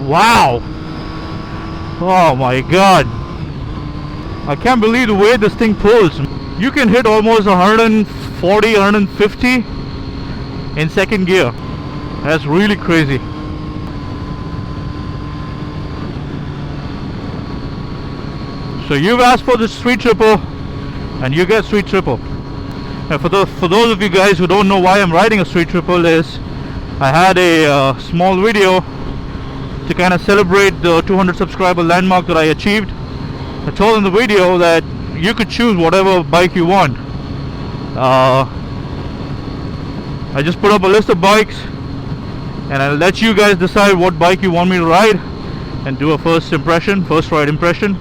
Wow! Oh my god! I can't believe the way this thing pulls. You can hit almost 140, 150 in second gear. That's really crazy. So you've asked for the street triple, and you get street triple. And for those of you guys who don't know why I'm riding a street triple, is I had a small video to kind of celebrate the 200 subscriber landmark that I achieved. I told in the video that you could choose whatever bike you want. I just put up a list of bikes, and I'll let you guys decide what bike you want me to ride and do a first ride impression.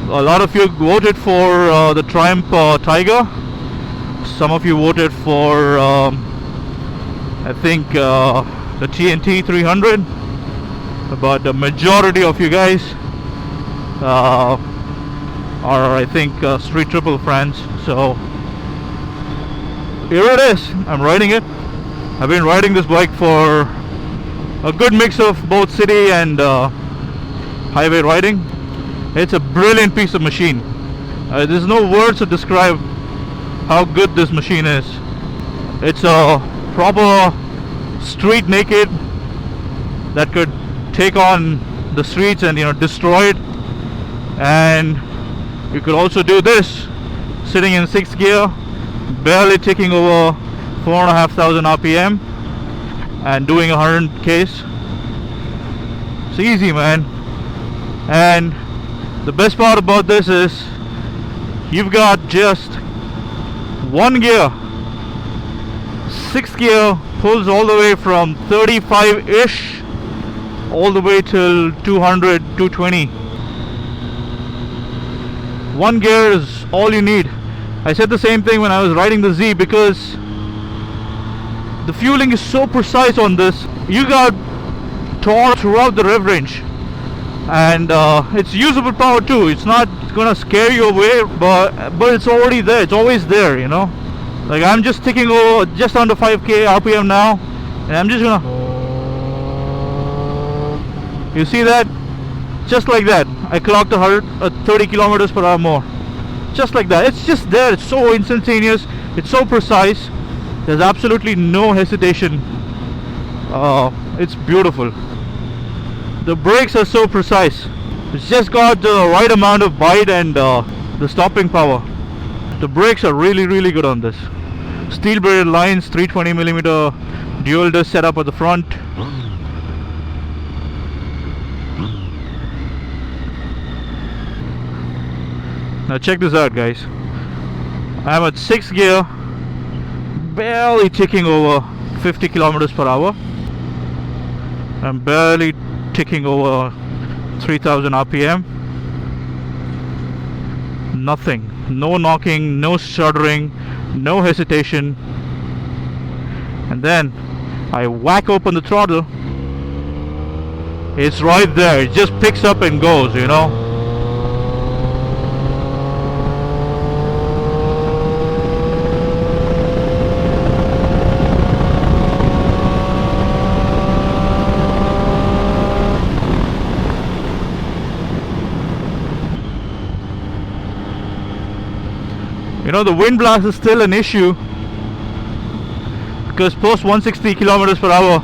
A lot of you voted for the Triumph Tiger. Some of you voted for I think the TNT 300, but the majority of you guys are, I think, street triple fans. So here it is. I'm riding it. I've been riding this bike for a good mix of both city and highway riding. It's a brilliant piece of machine. There's no words to describe how good this machine is. It's a proper street naked that could take on the streets and, you know, destroy it. And you could also do this sitting in 6th gear, barely ticking over 4,500 RPM and doing 100 Ks. It's easy, man. And the best part about this is you've got just one gear. 6th gear pulls all the way from 35-ish all the way till 200, 220. One gear is all you need. I said the same thing when I was riding the Z, because the fueling is so precise on this. You got torque throughout the rev range, and it's usable power too. It's not gonna scare you away, but it's already there. It's always there, you know. Like, I'm just ticking over just under 5k RPM now, and I'm just gonna, you see that? Just like that, I clocked 30 kilometers per hour more. Just like that. It's just there. It's so instantaneous. It's so precise. There's absolutely no hesitation. It's beautiful. The brakes are so precise. It's just got the right amount of bite and the stopping power. The brakes are really, really good on this. Steel braided lines, 320mm dual disc setup at the front. Now check this out, guys. I'm at 6th gear, barely ticking over 50 kilometers per hour. I'm barely ticking over 3000 RPM. Nothing. No knocking, no shuddering, no hesitation. And then I whack open the throttle. It's right there. It just picks up and goes, you know. You know, the wind blast is still an issue, because post 160 kilometers per hour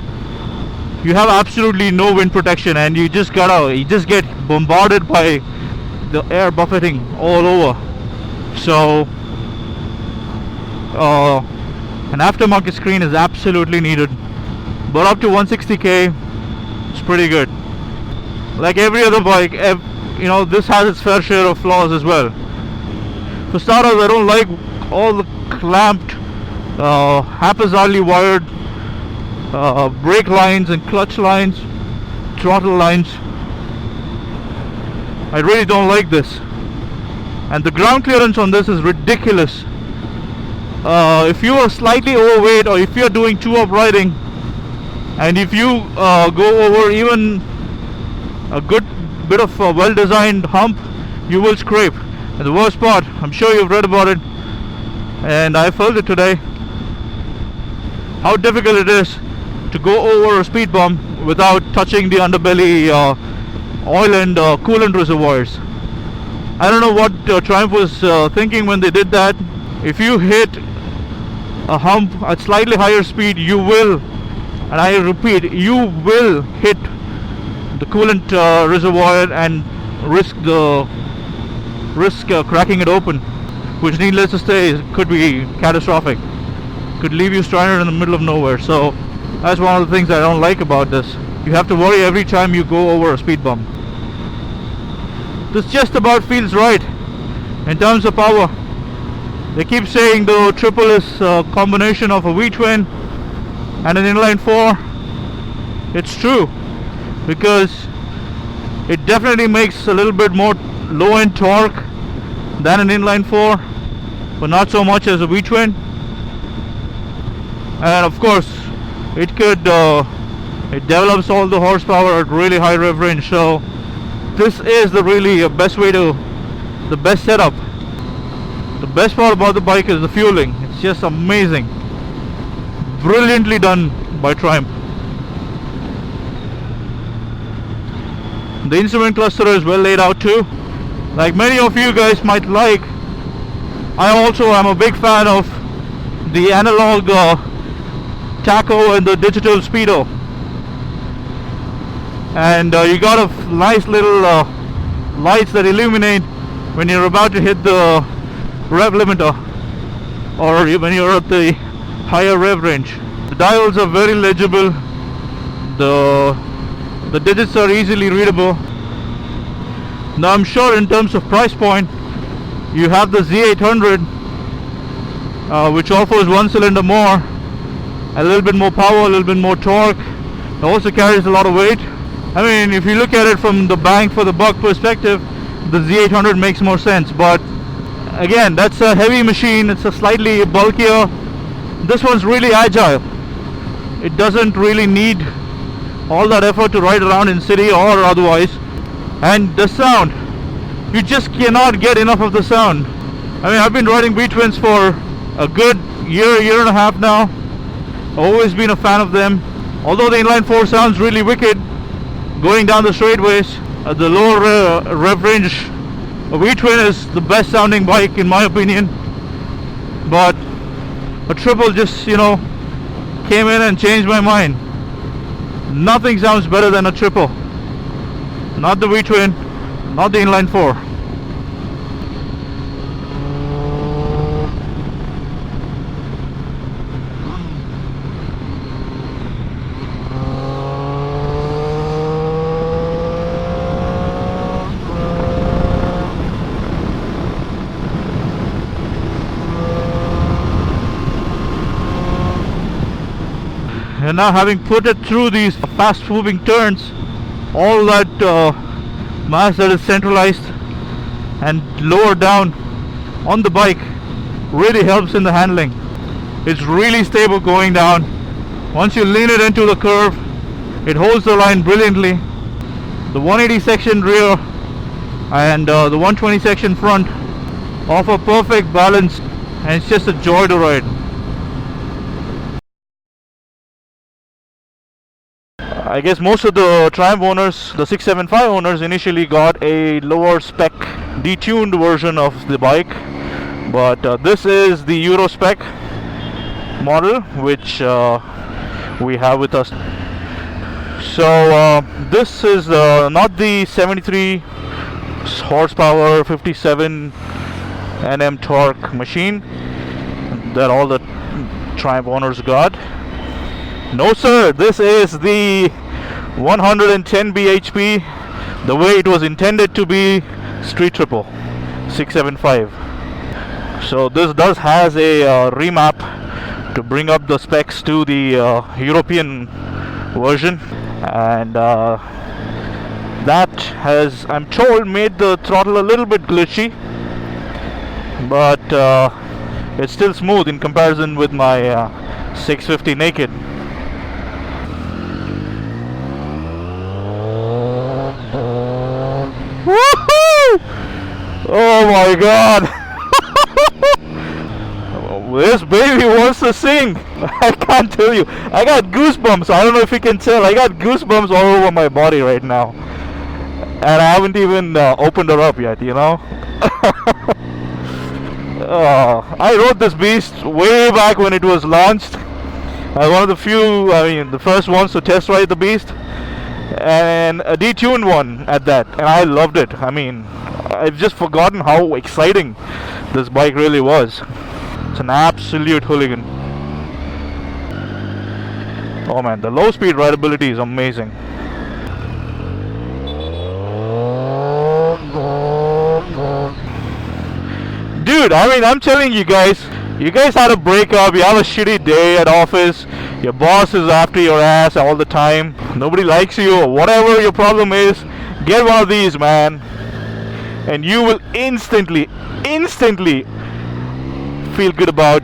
you have absolutely no wind protection, and you just get bombarded by the air buffeting all over. So an aftermarket screen is absolutely needed, but up to 160k it's pretty good. Like every other bike, you know, this has its fair share of flaws as well. For starters, I don't like all the clamped, haphazardly wired brake lines and clutch lines, throttle lines. I really don't like this. And the ground clearance on this is ridiculous. If you are slightly overweight, or if you are doing 2-up riding, and if you go over even a good bit of a well-designed hump, you will scrape. And the worst part, I'm sure you've read about it, and I felt it today, how difficult it is to go over a speed bump without touching the underbelly oil and coolant reservoirs. I don't know what Triumph was thinking when they did that. If you hit a hump at slightly higher speed, you will, and I repeat, you will hit the coolant reservoir and risk cracking it open, which, needless to say, could be catastrophic. Could leave you stranded in the middle of nowhere. So that's one of the things I don't like about this. You have to worry every time you go over a speed bump. This just about feels right in terms of power. They keep saying the Triple is a combination of a V-twin and an inline 4. It's true, because it definitely makes a little bit more low-end torque than an inline 4, but not so much as a V-twin. And of course, it develops all the horsepower at really high rev range. So this is the best setup. The best part about the bike is the fueling. It's just amazing, brilliantly done by Triumph. The instrument cluster is well laid out too. Like many of you guys might like, I also am a big fan of the analog tacho and the digital speedo. And you got a nice little lights that illuminate when you're about to hit the rev limiter, or when you're at the higher rev range. The dials are very legible. The digits are easily readable. Now I'm sure in terms of price point, you have the Z800, which offers one cylinder more, a little bit more power, a little bit more torque. It also carries a lot of weight. I mean, if you look at it from the bang for the buck perspective, the Z800 makes more sense. But again, that's a heavy machine. It's a slightly bulkier. This one's really agile. It doesn't really need all that effort to ride around in city or otherwise. And the sound, you just cannot get enough of the sound. I mean, I've been riding V-twins for a good year and a half now. I've always been a fan of them. Although the inline 4 sounds really wicked going down the straightaways at the lower rev range, a V-twin is the best sounding bike in my opinion. But a Triple just, came in and changed my mind. Nothing sounds better than a Triple. Not the V-twin, not the inline 4. And now, having put it through these fast moving turns, all that mass that is centralized and lowered down on the bike really helps in the handling. It's really stable going down. Once you lean it into the curve, it holds the line brilliantly. The 180 section rear and the 120 section front offer perfect balance, and it's just a joy to ride. I guess most of the Triumph owners, the 675 owners, initially got a lower spec detuned version of the bike, but this is the Euro spec model which we have with us. So this is not the 73 horsepower 57 Nm torque machine that all the Triumph owners got. No sir, this is the 110 bhp, the way it was intended to be, Street Triple 675. So this has a remap to bring up the specs to the European version, and that has, I'm told, made the throttle a little bit glitchy, but it's still smooth in comparison with my 650 naked. Woohoo! Oh my god! This baby wants to sing! I can't tell you. I got goosebumps. I don't know if you can tell. I got goosebumps all over my body right now. And I haven't even opened her up yet, you know. I rode this beast way back when it was launched. I was one of the few, the first ones to test ride the beast. And a detuned one at that. And I loved it. I mean, I've just forgotten how exciting this bike really was. It's an absolute hooligan. Oh man, the low speed rideability is amazing. Dude, I mean, I'm telling you guys had a breakup, you have a shitty day at office, your boss is after your ass all the time, nobody likes you, or whatever your problem is, get one of these, man. And you will instantly feel good about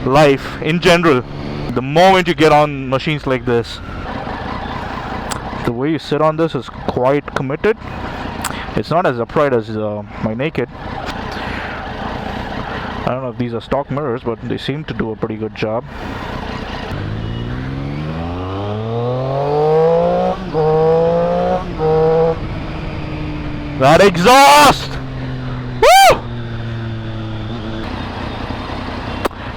life in general the moment you get on machines like this. The way you sit on this is quite committed. It's not as upright as my Naked. I don't know if these are stock mirrors, but they seem to do a pretty good job. That exhaust! Woo!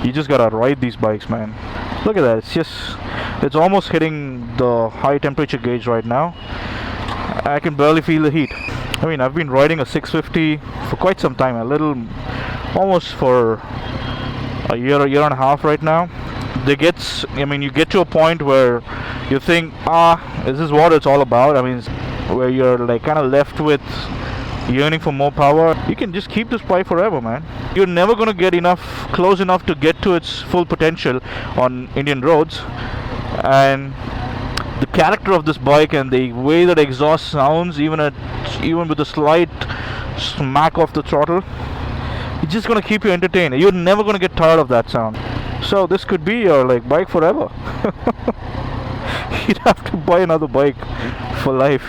You just gotta ride these bikes, man. Look at that, it's almost hitting the high temperature gauge right now. I can barely feel the heat. I mean, I've been riding a 650 for quite some time, almost for a year and a half right now. You get to a point where you think, is this what it's all about? I mean, where you're like kind of left with yearning for more power. You can just keep this bike forever, man. You're never going to get close enough to get to its full potential on Indian roads. And the character of this bike and the way that exhaust sounds, even with a slight smack of the throttle, it's just gonna keep you entertained. You're never gonna get tired of that sound. So this could be your bike forever. You'd have to buy another bike for life.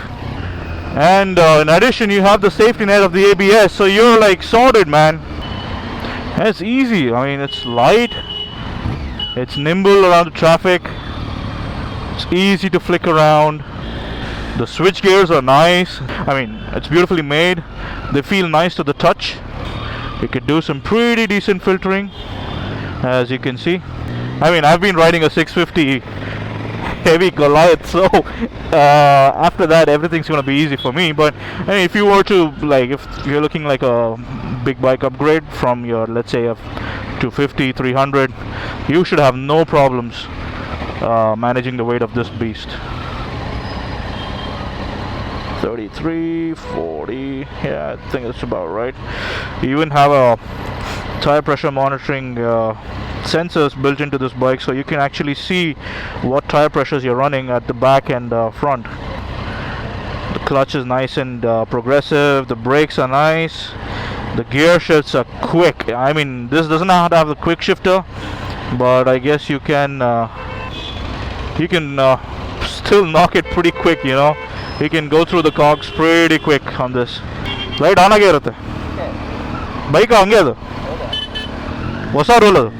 And in addition, you have the safety net of the ABS, so you're sorted, man. And it's easy. I mean, it's light, it's nimble around the traffic, it's easy to flick around. The switch gears are nice. I mean, it's beautifully made. They feel nice to the touch. You could do some pretty decent filtering, as you can see. I mean, I've been riding a 650 heavy Goliath, so after that everything's gonna be easy for me. But I mean, if you were to if you're looking like a big bike upgrade from your, let's say, a 250, 300, you should have no problems managing the weight of this beast. 33, 40, yeah, I think that's about right. You even have a tire pressure monitoring sensors built into this bike, so you can actually see what tire pressures you're running at the back and front. The clutch is nice and progressive, the brakes are nice, the gear shifts are quick. I mean, this doesn't have to have the quick shifter, but I guess you can still knock it pretty quick, you know. You can go through the cogs pretty quick on this. Light on again. Bike on again. What's our roller?